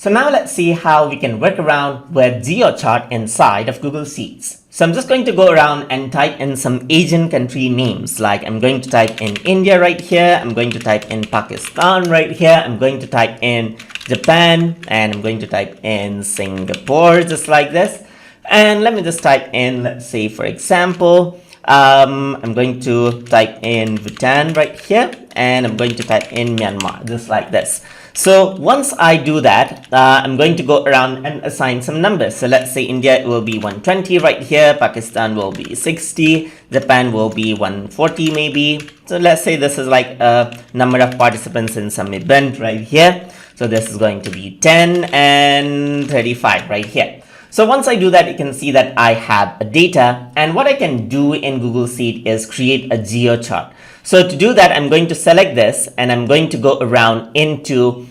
So now let's see how we can work around with Geo Chart inside of Google Sheets. So I'm just going to go around and type in some Asian country names. Like I'm going to type in India right here. I'm going to type in Pakistan right here. I'm going to type in Japan, and I'm going to type in Singapore, just like this. And let me just type in, let's say for example, I'm going to type in Bhutan right here, and I'm going to type in Myanmar, just like this. So once I do that, I'm going to go around and assign some numbers. So let's say India will be 120 right here, Pakistan will be 60, Japan will be 140 maybe. So let's say this is like a number of participants in some event right here. So this is going to be 10 and 35 right here. So once I do that, you can see that I have a data, and what I can do in Google Sheet is create a Geo chart. So to do that, I'm going to select this, and I'm going to go around into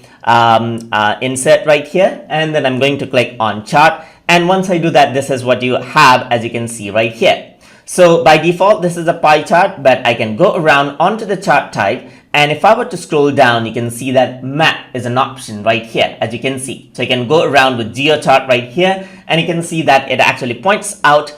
insert right here, and then I'm going to click on chart. And once I do that, this is what you have, as you can see right here. So by default, this is a pie chart, but I can go around onto the chart type. And if I were to scroll down, you can see that map is an option right here, as you can see. So you can go around with Geo chart right here, and you can see that it actually points out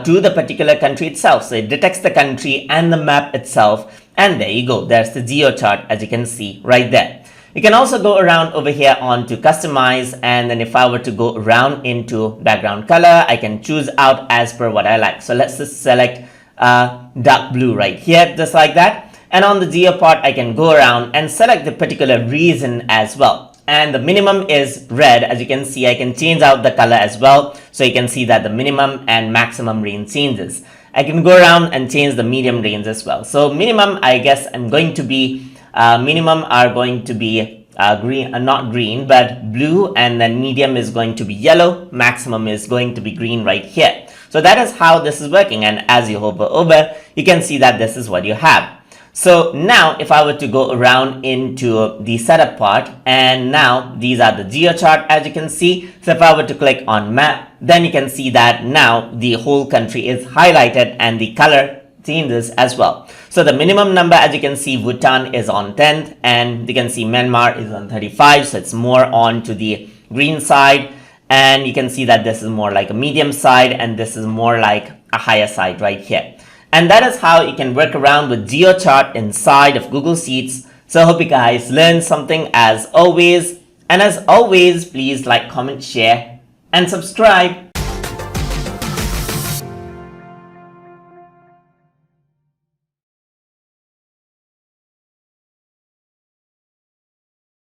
to the particular country itself. So it detects the country and the map itself. And there you go. There's the Geo chart, as you can see right there. You can also go around over here on to customize, and then if I were to go around into background color, I can choose out as per what I like. So let's just select dark blue right here, just like that. And on the Geo part, I can go around and select the particular region as well. And the minimum is red. As you can see, I can change out the color as well. So you can see that the minimum and maximum range changes. I can go around and change the medium range as well. So minimum, I guess I'm going to be minimum are going to be green, not green, but blue, and then medium is going to be yellow, maximum is going to be green right here. So that is how this is working, and as you hover over, you can see that this is what you have. So now if I were to go around into the setup part, and now these are the Geo chart, as you can see. So if I were to click on map, then you can see that now the whole country is highlighted and the color changes as well. So the minimum number, as you can see, Bhutan is on 10th, and you can see Myanmar is on 35, so it's more on to the green side, and you can see that this is more like a medium side, and this is more like a higher side right here. And that is how you can work around with Geo chart inside of Google Sheets. So I hope you guys learned something as always, and as always, please like, comment, share, and subscribe.